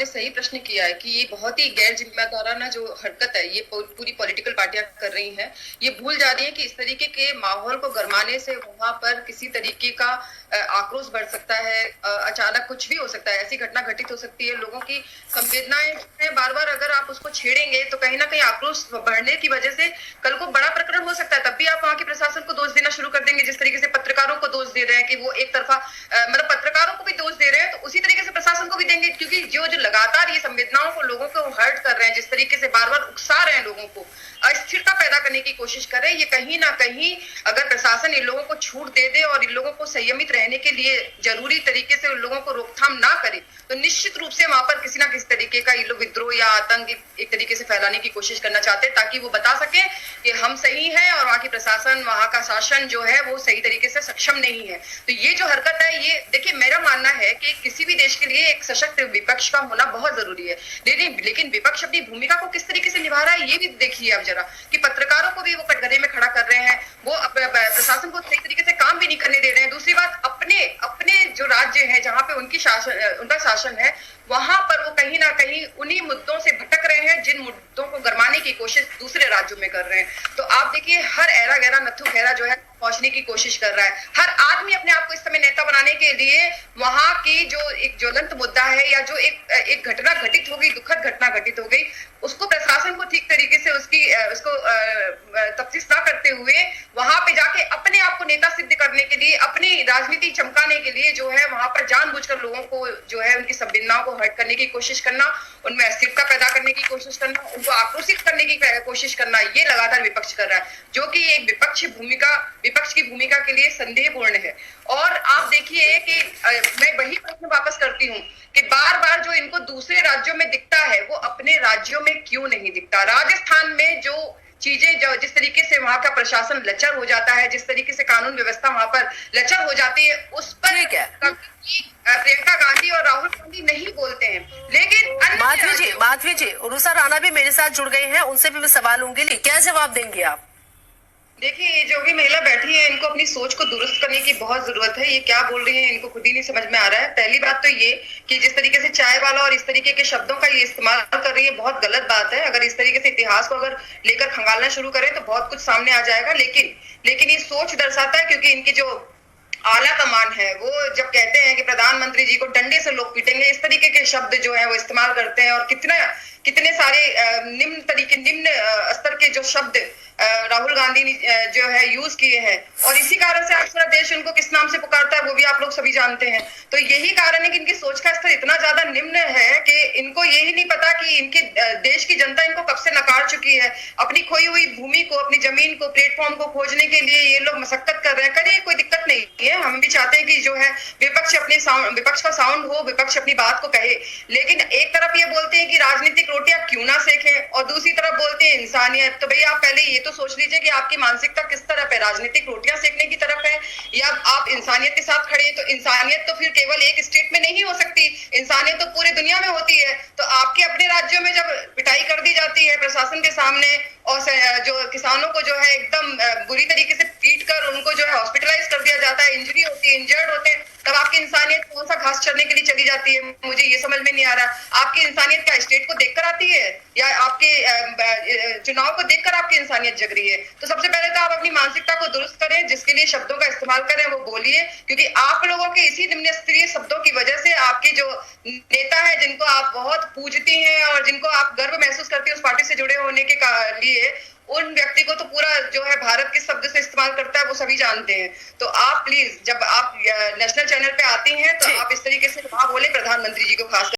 आपने सही प्रश्न किया है कि ये बहुत ही गैर जिम्मेदाराना जो हरकत है ये पूरी पॉलिटिकल पार्टियां कर रही हैं। ये भूल जा रही है कि इस तरीके के माहौल को गरमाने से वहां पर किसी तरीके का आक्रोश बढ़ सकता है, अचानक कुछ भी हो सकता है, ऐसी घटना घटित हो सकती है। लोगों की संवेदनाएं बार बार अगर आप उसको छेड़ेंगे तो कहीं ना कहीं आक्रोश बढ़ने की वजह से कल को बड़ा प्रकरण हो सकता है। तब भी आप वहां के प्रशासन को दोष देना शुरू कर देंगे, जिस तरीके से पत्रकारों को दोष दे रहे हैं कि वो एक तरफा मतलब पत्रकारों को भी दोष दे रहे हैं, तो उसी तरीके से प्रशासन को भी देंगे, क्योंकि जो लगातार ये संवेदनाओं को लोगों को हर्ट कर रहे हैं, जिस तरीके से बार बार उकसा रहे हैं, लोगों को अस्थिरता पैदा करने की कोशिश कर रहे हैं। ये कहीं ना कहीं अगर प्रशासन इन लोगों को छूट दे दे और इन लोगों को संयमित रहने के लिए जरूरी तरीके से उन लोगों को रोकथाम ना करे तो निश्चित रूप से वहां पर किसी ना किसी तरीके का ये लोग विद्रोह या आतंक एक तरीके से फैलाने की कोशिश करना चाहते हैं, ताकि वो बता सके कि हम सही हैं और वहां की प्रशासन, वहां का शासन जो है वो सही तरीके से सक्षम नहीं है। तो ये जो हरकत है, ये देखिए मेरा मानना है कि किसी भी देश के लिए एक सशक्त विपक्ष का होना बहुत जरूरी है, लेकिन विपक्ष अपनी भूमिका को किस तरीके से निभा रहा है ये भी देखिए आप जरा, कि पत्रकारों को भी वो कटघरे में खड़ा कर रहे हैं, वो प्रशासन को सही तरीके से काम भी नहीं करने दे रहे हैं। दूसरी बात, अपने अपने जो राज्य है जहां पे उनका शासन है, वहां पर वो कहीं ना कहीं उन्हीं मुद्दों से भटक रहे हैं जिन मुद्दों को गरमाने की कोशिश दूसरे राज्यों में कर रहे हैं। तो आप देखिए हर ऐरा गैरा नत्थु खैरा जो है पहुंचने की कोशिश कर रहा है। हर आदमी अपने आप को इस समय नेता बनाने के लिए वहां की जो एक ज्वलंत मुद्दा है या जो एक घटना घटित हो गई, दुखद घटना घटित हो गई, उसको प्रशासन को ठीक तरीके से उसको तफ्तीश ना करते हुए वहां पे जाके अपने आप को नेता सिद्ध करने के लिए, अपनी राजनीति चमकाने के लिए जो है वहां पर जानबूझकर लोगों को जो है उनकी संवेदनाओं को हर्ट करने की कोशिश करना, उनमें अस्थिरता पैदा करने की कोशिश करना, उनको आक्रोशित करने की कोशिश करना, ये लगातार विपक्ष कर रहा है, जो कि एक विपक्ष की भूमिका के लिए संदेहपूर्ण है। और आप देखिए कि मैं वही प्रश्न वापस करती हूँ कि बार बार जो इनको दूसरे राज्यों में दिखता है वो अपने राज्यों में क्यों नहीं दिखता। राजस्थान में जो चीजें जिस तरीके से वहां का प्रशासन लचर हो जाता है, जिस तरीके से कानून व्यवस्था वहां पर लचर हो जाती है, उस पर प्रियंका गांधी और राहुल गांधी नहीं बोलते हैं। लेकिन माधवी जी उरुसा राणा भी मेरे साथ जुड़ गए हैं, उनसे भी मैं सवाल लूंगी, क्या जवाब देंगे आप? देखिए, ये जो भी महिला बैठी है इनको अपनी सोच को दुरुस्त करने की बहुत जरूरत है। ये क्या बोल रही है इनको खुद ही नहीं समझ में आ रहा है। पहली बात तो ये कि जिस तरीके से चाय वाला और इस तरीके के शब्दों का ये इस्तेमाल कर रही है, बहुत गलत बात है। अगर इस तरीके से इतिहास को अगर लेकर खंगालना शुरू करें तो बहुत कुछ सामने आ जाएगा। लेकिन ये सोच दर्शाता है, क्योंकि इनकी जो आला कमान है वो जब कहते हैं कि प्रधानमंत्री जी को डंडे से लोग पीटेंगे, इस तरीके के शब्द जो है वो इस्तेमाल करते हैं। और कितने सारे निम्न स्तर के जो शब्द राहुल गांधी ने जो है यूज किए हैं, और इसी कारण से आज पूरा देश उनको किस नाम से पुकारता है वो भी आप लोग सभी जानते हैं। तो यही कारण है कि इनकी सोच का स्तर इतना ज्यादा निम्न है कि इनको यही नहीं पता कि इनके देश की जनता इनको कब से नकार चुकी है। अपनी खोई हुई भूमि को, अपनी जमीन को, प्लेटफॉर्म को खोजने के लिए ये लोग मशक्कत कर रहे हैं। करिए, कोई दिक्कत नहीं है, हम भी चाहते हैं कि जो है विपक्ष का साउंड हो, विपक्ष अपनी बात को कहे। लेकिन एक तरफ ये बोलते हैं कि राजनीतिक रोटियां क्यों ना सेकें, और दूसरी तरफ बोलते हैं इंसानियत। तो भैया आप पहले ये तो सोच लीजिए कि आपकी मानसिकता किस तरफ है, राजनीतिक रोटियां सेकने की तरफ है या आप इंसानियत के साथ खड़े हैं। तो इंसानियत तो फिर केवल एक स्टेट में नहीं हो सकती, इंसानियत तो पूरी दुनिया में होती है। तो आपके अपने राज्यों में जब पिटाई कर दी जाती है प्रशासन के सामने, और जो किसानों को जो है एकदम बुरी तरीके से पीट कर उनको जो है हॉस्पिटलाइज कर दिया जाता है, इंजरी होती है, इंजर्ड होते हैं, तब आपकी इंसानियत कौन सा घास चरने के लिए चली जाती है, मुझे ये समझ में नहीं आ रहा। आपकी इंसानियत क्या स्टेट को देखकर आती है या आपके चुनाव को देखकर आपकी इंसानियत जग रही है? तो सबसे पहले तो आप अपनी मानसिकता को दुरुस्त करें, जिसके लिए शब्दों का इस्तेमाल करें वो बोलिए, क्योंकि आप लोगों के इसी निम्न स्तरीय शब्दों की वजह से आपके जो नेता है, जिनको आप बहुत पूजती हैं और जिनको आप गर्व महसूस करती हैं उस पार्टी से जुड़े होने के लिए, उन व्यक्ति को तो पूरा जो है भारत किस शब्द से इस्तेमाल करता है वो सभी जानते हैं। तो आप प्लीज जब आप नेशनल चैनल पे आती हैं तो आप इस तरीके से वहां बोले प्रधानमंत्री जी को खास